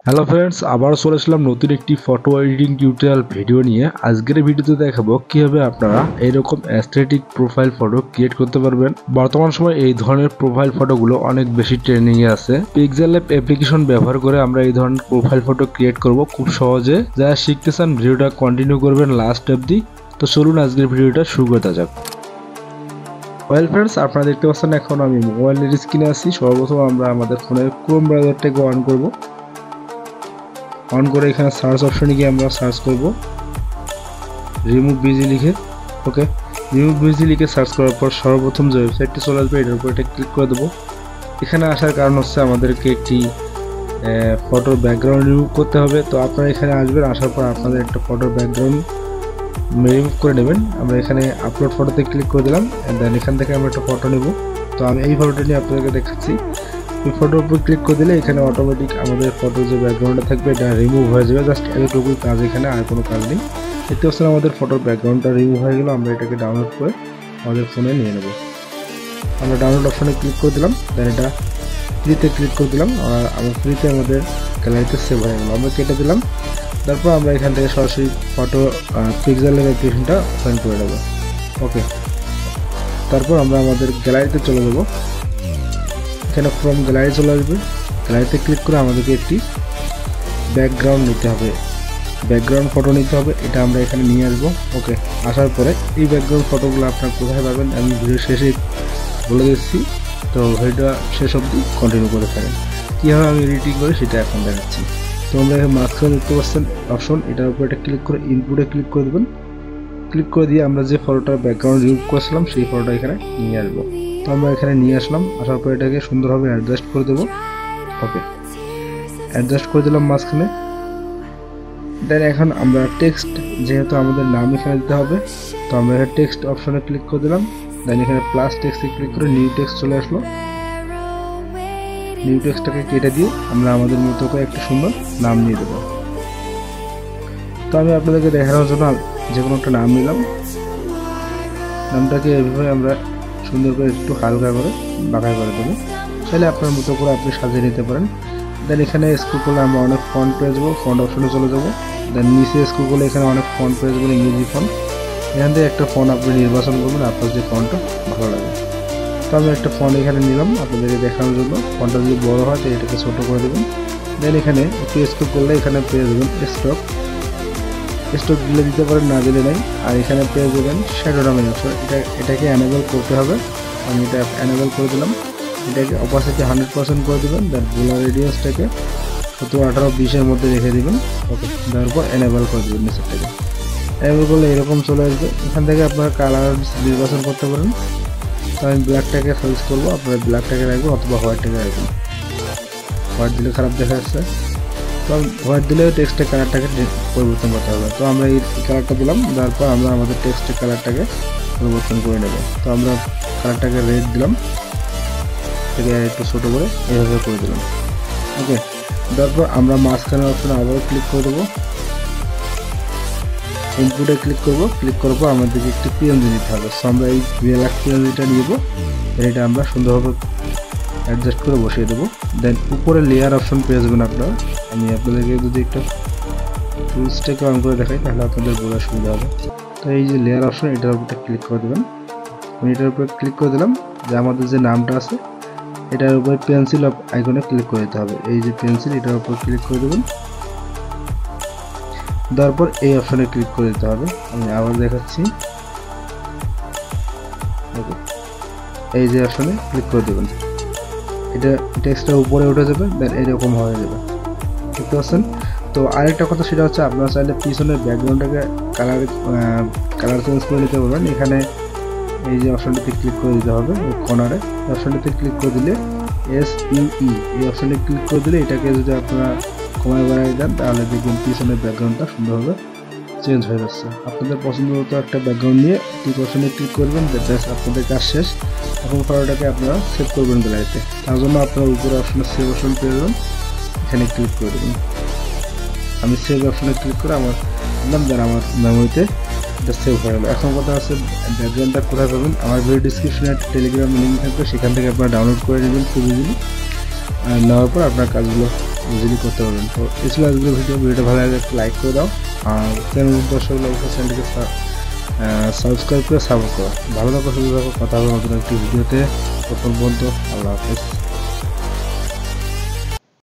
Hello friends, আবার চলে আসলাম নতুন একটি ফটো এডিটিং টিউটোরিয়াল ভিডিও নিয়ে। আজকের ভিডিওতে দেখাবো কিভাবে আপনারা এইরকম অ্যাস্থেটিক প্রোফাইল ফটো ক্রিয়েট করতে পারবেন। বর্তমান সময় এই ধরনের প্রোফাইল ফটোগুলো অনেক বেশি ট্রেন্ডিং এ আছে। পিক্সেল ল্যাব অ্যাপ্লিকেশন ব্যবহার করে আমরা এই ধরনের প্রোফাইল ফটো ক্রিয়েট করব খুব সহজে। যারা শিখতে চান ভিডিওটা কন্টিনিউ করবেন লাস্ট অবধি। তো চলুন আজকের ভিডিওটা শুরু করতে যাক। ওয়েল ফ্রেন্ডস, আপনারা দেখতে পাচ্ছেন এখন আমি মোবাইলের স্ক্রিনে আছি। সর্বপ্রথম আমরা আমাদের ফোনের ক্রোম ব্রাউজারটাকে অন করব। অন করে এখানে সার্চ অপশনে গিয়ে আমরা সার্চ করব রিমুভ বিজি লিখে। ওকে, রিমুভ বিজি লিখে সার্চ করার পর সর্বপ্রথম যে ওয়েবসাইটটি চলে আসবে এটার উপর এটা ক্লিক করে দেবো। এখানে আসার কারণ হচ্ছে আমাদেরকে একটি ফটোর ব্যাকগ্রাউন্ড রিমুভ করতে হবে। তো আপনারা এখানে আসবেন, আসার পর আপনাদের একটা ফটোর ব্যাকগ্রাউন্ড রিমুভ করে নেবেন। আমরা এখানে আপলোড ফটোতে ক্লিক করে দিলাম, দেন এখান থেকে আমরা একটা ফটো নেব। তো আমি এই ফটোটা নিয়ে আপনাদেরকে দেখাচ্ছি। এই ফটোর উপর ক্লিক করে দিলে এখানে অটোমেটিক আমাদের ফটো যে ব্যাকগ্রাউন্ডটা থাকবে এটা রিমুভ হয়ে যাবে। জাস্ট এতটুকুই কাজ, এখানে আর কোনো কাজ নেই। দেখতে পাচ্ছেন আমাদের ফটোর ব্যাকগ্রাউন্ডটা রিমুভ হয়ে গেল। আমরা এটাকে ডাউনলোড করে আমাদের ফোনে নিয়ে নেব। আমরা ডাউনলোড অপশনে ক্লিক করে দিলাম, দেন এটা ফ্রিতে ক্লিক করে দিলাম। আর আমার ফ্রিতে আমাদের গ্যালারিতে সেভ হয়ে গেল। আমরা কেটে দিলাম। তারপর আমরা এখান থেকে সরাসরি ফটো পিক্সেল অ্যাপ্লিকেশনটা ওপেন করে নেব। ওকে, তারপর আমরা আমাদের গ্যালারিতে চলে যাব। এখানে ফ্রম গ্যালারি চলে আসবে। গ্যালারিতে ক্লিক করে আমাদেরকে একটি ব্যাকগ্রাউন্ড নিতে হবে, ব্যাকগ্রাউন্ড ফটো নিতে হবে। এটা আমরা এখানে নিয়ে আসবো। ওকে, আসার পরে এই ব্যাকগ্রাউন্ড ফটোগুলো আপনারা কোথায় পাবেন আমি ভিডিও শেষে বলে দিচ্ছি। তো ভিডিওটা শেষ অবধি কন্টিনিউ করে থাকেন। কীভাবে আমি এডিটিং করি সেটা এখন দেখাচ্ছি। তো আমরা এখানে মাঝখানে দেখতে পাচ্ছেন অপশন, এটার উপর এটা ক্লিক করে ইনপুটে ক্লিক করে দেবেন। ক্লিক করে দিয়ে আমরা যে ফটোটার ব্যাকগ্রাউন্ড রিমুভ করেছিলাম সেই ফটোটা এখানে নিয়ে আসবো। তো আমরা এখানে নিয়ে আসলাম, আসার পর এটাকে সুন্দরভাবে অ্যাডজাস্ট করে দেবো। ওকে, অ্যাডজাস্ট করে দিলাম মাঝখানে। দেন এখন আমরা টেক্সট, যেহেতু আমাদের নাম এখানে দিতে হবে, তো আমরা এখানে টেক্সট অপশনে ক্লিক করে দিলাম। দেন এখানে প্লাস টেক্সটে ক্লিক করে নিউ টেক্সট চলে আসলো। নিউ টেক্সটটাকে কেটে দিয়ে আমরা আমাদের মতো করে একটা সুন্দর নাম নিয়ে দেবো। তো আমি আপনাদেরকে দেখানোর জন্য যে কোনো একটা নাম নিলাম। নামটাকে এভাবে আমরা সুন্দর করে একটু হালকা করে বাঁকাই করে দেবো। চাইলে আপনার মতো করে আপনি সাজিয়ে নিতে পারেন। দেন এখানে স্ক্রল করলে আমরা অনেক ফন্ট পেয়ে যাবো, ফন্ট অপশনে চলে যাবো। দেন নিচে স্ক্রল করলে এখানে অনেক ফন্ট পেয়ে যাবেন, ইংরেজি ফন্ট। এখান থেকে একটা ফন্ট আপনি নির্বাচন করবেন আপনার যে ফন্টটা ভালো লাগে। তো আমি একটা ফন্ট এখানে নিলাম আপনাদেরকে দেখানোর জন্য। ফন্টটা যদি বড় হয় তো এটাকে ছোটো করে দেবেন। দেন এখানে একটু স্ক্রল করলে এখানে পেয়ে যাবেন স্টক দিলে দিতে পারেন, না দিলে নাই। আর এখানে পেয়ে যাবেন শ্যাডো নামের অপশন, এটাকে অ্যানেবল করতে হবে। আমি এটা অ্যানেবল করে দিলাম। এটাকে অপাসিটি 100% করে দেবেন। দেন বোলার রেডিয়াসটাকে 17, 18, 20-এর মধ্যে রেখে দেবেন। ওকে, তারপর অ্যানেবল করে দেবেন নিচেরটাকে। অ্যানেবল করলে এরকম চলে আসবে। এখান থেকে আপনারা কালার নির্বাচন করতে পারেন। তো আমি ব্ল্যাকটাকে সাজেস্ট করবো, আপনারা ব্ল্যাকটাকে রাখবেন অথবা হোয়াইটটাকে রাখবেন। হোয়াইট দিলে খারাপ দেখা যাচ্ছে, তো হোয়াইট দিলেও টেক্সটের কালারটাকে পরিবর্তন করতে হবে। তো আমরা এই কালারটা দিলাম, তারপর আমরা আমাদের টেক্সটের কালারটাকে পরিবর্তন করে নেব। তো আমরা কালারটাকে রেড দিলাম, এটাকে একটু ছোটো করে এভাবে করে দিলাম। ওকে, তারপর আমরা মাঝখানের অপশনে আবারও ক্লিক করে দেবো। ইনপুটে ক্লিক করবো। ক্লিক করার পর আমাদেরকে একটি পিএনজি নিতে হবে। সো আমরা এই রিয়েলাক্স পিএনজিটা নিব। এটা আমরা সুন্দরভাবে অ্যাডজাস্ট করে বসিয়ে দেবো। দেন উপরে লেয়ার অপশন পেয়ে যাবেন আপনারা। আমি আপনাদেরকে যদি একটা টুলসটাকে অন করে দেখাই তাহলে আপনাদের বোঝার সুবিধা হবে। তো এই যে লেয়ার অপশন, এটার উপরে ক্লিক করে দেবেন। আমি এটার উপরে ক্লিক করে দিলাম। যে আমাদের যে নামটা আছে এটার উপরে পেন্সিল আইকনে ক্লিক করে দিতে হবে। এই যে পেন্সিল, এটার উপর ক্লিক করে দেবেন। তারপর এই অপশনে ক্লিক করে দিতে হবে। আমি আবার দেখাচ্ছি। ওকে, এই যে অপশনে ক্লিক করে দেবেন। এটা টেক্সটটা উপরে উঠে যাবে, দেন এরকম হয়ে যাবে, দেখতে পাচ্ছেন। তো আরেকটা কথা সেটা হচ্ছে আপনারা চাইলে পিছনের ব্যাকগ্রাউন্ডটাকে কালার চেঞ্জ করে নিতে পারবেন। এখানে এই যে অপশনটিতে ক্লিক করে দিতে হবে, ওই কর্নারে অপশনটিতে ক্লিক করে দিলে SUE এই অপশনে ক্লিক করে দিলে এটাকে যদি আপনারা কমায় বাড়াই দেন তাহলে দেখবেন পিছনের ব্যাকগ্রাউন্ডটা সুন্দরভাবে চেঞ্জ হয়ে যাচ্ছে। আপনাদের পছন্দ মতো একটা ব্যাকগ্রাউন্ড নিয়ে ঠিক অপশনে ক্লিক করবেন, ব্যাস আপনাদের কাজ শেষ। এখন ফটোটাকে আপনারা সেভ করবেন গ্যালারিতে। তার জন্য আপনারা উপরে অপশনে সেভ অপশন পেয়ে যাবেন, এখানে ক্লিক করে দেবেন। আমি সেভ অপশনে ক্লিক করে আমার মেমোরিতে এটা সেভ হয়ে গেল। এখন কথা আছে ব্যাকগ্রাউন্ডটা কোথায় পাবেন, আমার ভিডিও ডিসক্রিপশনে একটা টেলিগ্রাম লিঙ্ক থাকবে, সেখান থেকে আপনারা ডাউনলোড করে নেবেন খুব ইজিলি। আর নেওয়ার পর আপনার কাজগুলো ইজিলি করতে পারবেন। তো এই ছিল আজকের ভিডিওটা ভালো লাগলে একটা লাইক করে দাও, আর চ্যানেল দর্শক চ্যানেলটিকে সাবস্ক্রাইব করে সাপোর্ট করো। ভালো থাকো, সুস্থ থাকো, কথা হবে নতুন একটি ভিডিওতে। তখন পর্যন্ত আল্লাহ হাফেজ।